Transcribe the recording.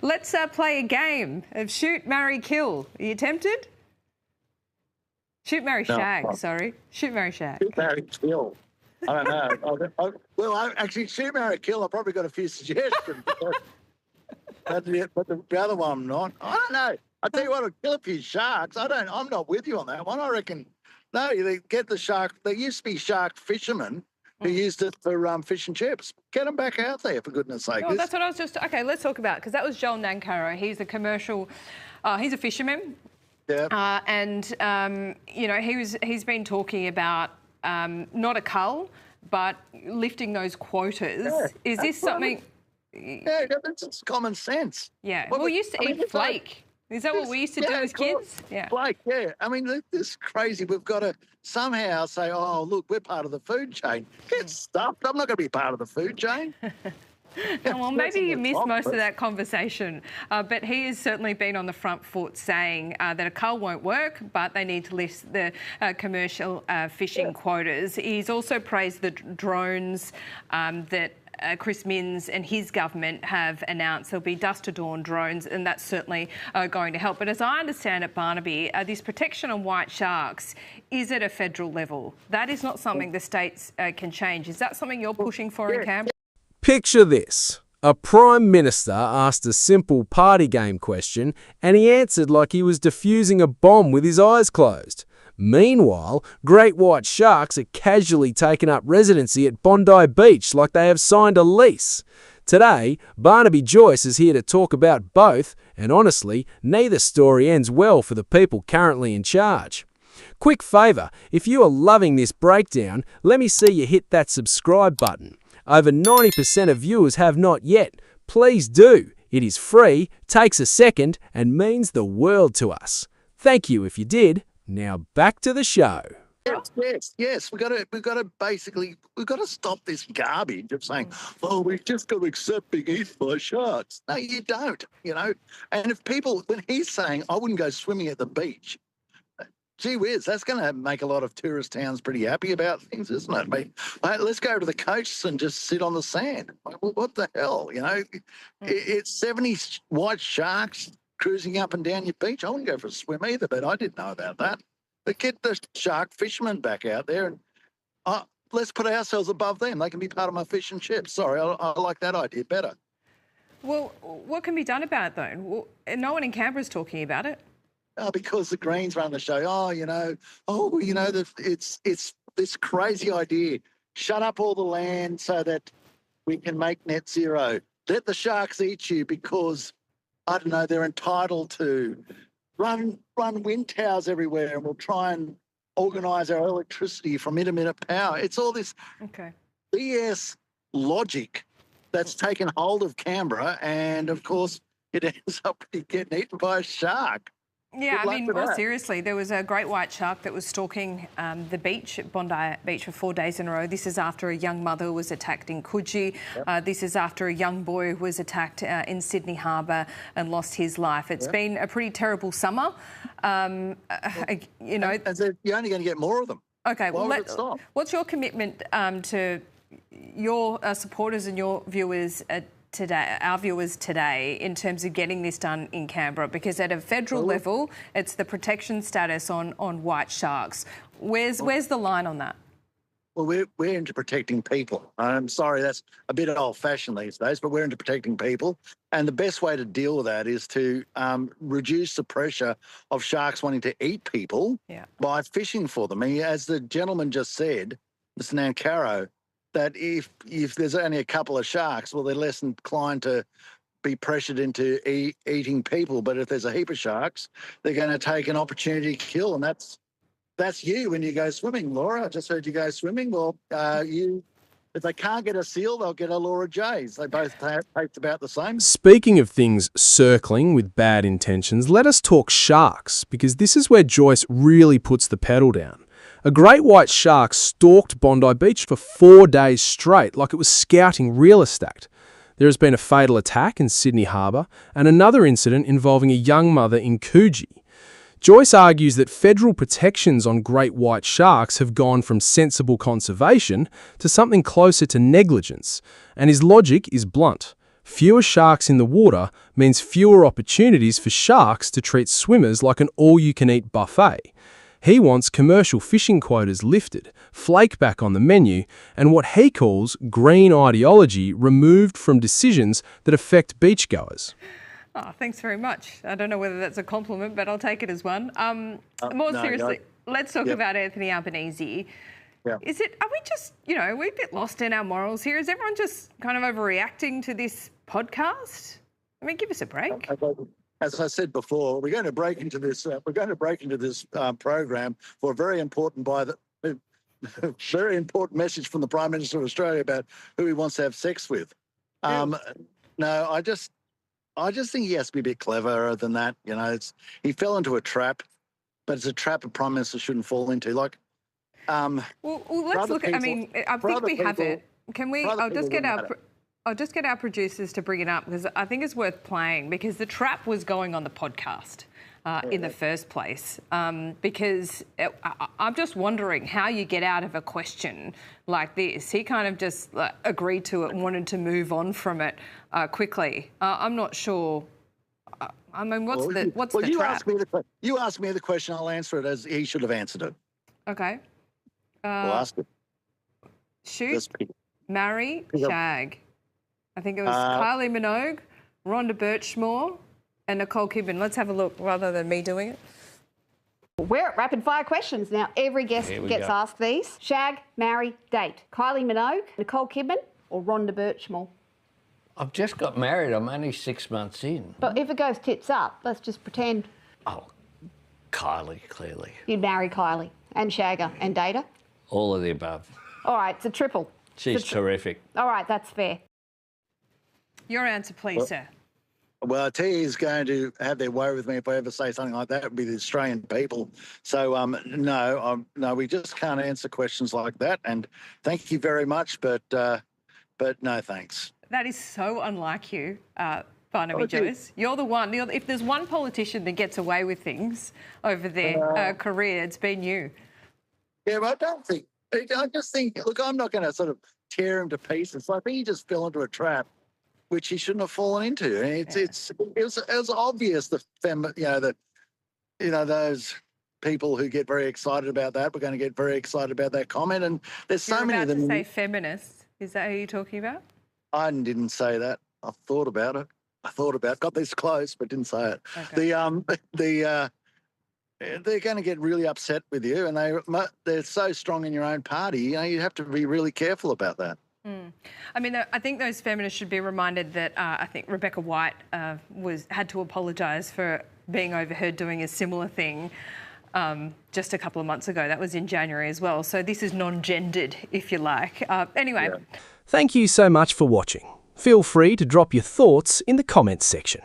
Let's play a game of shoot, marry, kill. Are you tempted? Shoot, marry, shag, sorry. Shoot, marry, shag. Shoot, marry, kill. I don't know. Actually, shoot, marry, kill, I've probably got a few suggestions. but the other one, I'm not. I don't know. I tell you what, I'll kill a few sharks. I'm not with you on that one. I reckon, no, they get the shark. There used to be shark fishermen who used it for fish and chips. Get them back out there, for goodness sake. Well, that's what I was just... OK, let's talk about, because that was Joel Nankara. He's a commercial... he's a fisherman. Yeah. You know, he's been talking about not a cull, but lifting those quotas. Yeah, is this something... Yeah, that's common sense. Yeah. Well, we used to eat flake. Is that what we used to do as kids? Yeah. Flake, yeah. I mean, this is crazy. We've got to somehow say, oh, look, we're part of the food chain. Get stuffed. I'm not going to be part of the food chain. Well, maybe you missed most of that conversation, but he has certainly been on the front foot saying that a cull won't work, but they need to lift the commercial fishing quotas. He's also praised the drones that Chris Minns and his government have announced. There'll be dusk to dawn drones, and that's certainly going to help. But as I understand it, Barnaby, this protection on white sharks is at a federal level. That is not something the states can change. Is that something you're pushing for in Canberra? Picture this. A Prime Minister asked a simple party game question and he answered like he was defusing a bomb with his eyes closed. Meanwhile, great white sharks are casually taking up residency at Bondi Beach like they have signed a lease. Today, Barnaby Joyce is here to talk about both, and honestly, neither story ends well for the people currently in charge. Quick favour, if you are loving this breakdown, let me see you hit that subscribe button. Over 90% of viewers have not yet. Please do. It is free, takes a second, and means the world to us. Thank you if you did. Now back to the show. Yes. We've got to stop this garbage of saying, oh, we've just got to accept being eaten by sharks. No, you don't, you know. And if people, when he's saying, I wouldn't go swimming at the beach, gee whiz, that's going to make a lot of tourist towns pretty happy about things, isn't it? I mean, let's go to the coasts and just sit on the sand. Well, what the hell, you know? It's 70 white sharks cruising up and down your beach. I wouldn't go for a swim either, but I didn't know about that. But get the shark fishermen back out there and let's put ourselves above them. They can be part of my fish and chips. Sorry, I like that idea better. Well, what can be done about it, though? No one in Canberra is talking about it. Because the Greens run the show. It's this crazy idea. Shut up all the land so that we can make net zero. Let the sharks eat you because, I don't know, they're entitled to. Run wind towers everywhere and we'll try and organise our electricity from intermittent power. It's all this BS logic that's taken hold of Canberra, and, of course, it ends up getting eaten by a shark. Yeah, I mean, well, seriously, there was a great white shark that was stalking the beach at Bondi Beach for 4 days in a row. This is after a young mother was attacked in Coogee. This is after a young boy was attacked in Sydney Harbour and lost his life. It's been a pretty terrible summer. You know, you're only going to get more of them. Okay, well, what's your commitment to your supporters and your viewers today, our viewers today, in terms of getting this done in Canberra? Because at a federal level, it's the protection status on white sharks. Where's the line on that? Well, we're into protecting people. I'm sorry, that's a bit old-fashioned these days, but we're into protecting people. And the best way to deal with that is to reduce the pressure of sharks wanting to eat people by fishing for them. I mean, as the gentleman just said, Mr. Nankara, that if there's only a couple of sharks, well, they're less inclined to be pressured into eating people. But if there's a heap of sharks, they're going to take an opportunity to kill. And that's you when you go swimming, Laura. I just heard you go swimming. Well, if they can't get a seal, they'll get a Laura J's. They both taste about the same. Speaking of things circling with bad intentions, let us talk sharks, because this is where Joyce really puts the pedal down. A great white shark stalked Bondi Beach for 4 days straight, like it was scouting real estate. There has been a fatal attack in Sydney Harbour and another incident involving a young mother in Coogee. Joyce argues that federal protections on great white sharks have gone from sensible conservation to something closer to negligence, and his logic is blunt. Fewer sharks in the water means fewer opportunities for sharks to treat swimmers like an all-you-can-eat buffet. He wants commercial fishing quotas lifted, flake back on the menu, and what he calls green ideology removed from decisions that affect beachgoers. Oh, thanks very much. I don't know whether that's a compliment, but I'll take it as one. More seriously, let's talk about Anthony Albanese. Yeah. Are we just, are we a bit lost in our morals here? Is everyone just kind of overreacting to this podcast? I mean, give us a break. As I said before, we're going to break into this. Program for a very important very important message from the Prime Minister of Australia about who he wants to have sex with. No, I just think he has to be a bit cleverer than that. He fell into a trap, but it's a trap a Prime Minister shouldn't fall into. Well, let's look at. I think we have it. Can we? I'll just get our producers to bring it up because I think it's worth playing because the trap was going on the podcast in the first place. Because I'm just wondering how you get out of a question like this. He kind of just agreed to it and wanted to move on from it quickly. I'm not sure. I mean, what's the trap? You ask me the question, I'll answer it as he should have answered it. Okay. We'll ask it. Shoot, marry, shag. I think it was Kylie Minogue, Rhonda Birchmore and Nicole Kidman. Let's have a look rather than me doing it. We're at rapid fire questions now. Every guest gets asked these. Shag, marry, date. Kylie Minogue, Nicole Kidman or Rhonda Birchmore? I've just got married. I'm only 6 months in. But if it goes tits up, let's just pretend. Oh, Kylie, clearly. You'd marry Kylie and shag her and date her? All of the above. All right, it's a triple. She's terrific. All right, that's fair. Your answer, please, sir. Well, I tell you, he's going to have their way with me if I ever say something like that. It would be the Australian people. So, no, we just can't answer questions like that. And thank you very much, but no thanks. That is so unlike you, Barnaby Joyce. You're the one. If there's one politician that gets away with things over their career, it's been you. Yeah, but I just think, look, I'm not going to sort of tear him to pieces. I think he just fell into a trap which he shouldn't have fallen into. And it was obvious those people who get very excited about that were going to get very excited about that comment. And there's so many of them. You're about to say feminists. Is that who you're talking about? I didn't say that. I thought about it. Got this close, but didn't say it. Okay. They're going to get really upset with you, and they're so strong in your own party. You have to be really careful about that. I mean, I think those feminists should be reminded that I think Rebecca White had to apologise for being overheard doing a similar thing just a couple of months ago. That was in January as well. So this is non-gendered, if you like. Anyway. Thank you so much for watching. Feel free to drop your thoughts in the comments section.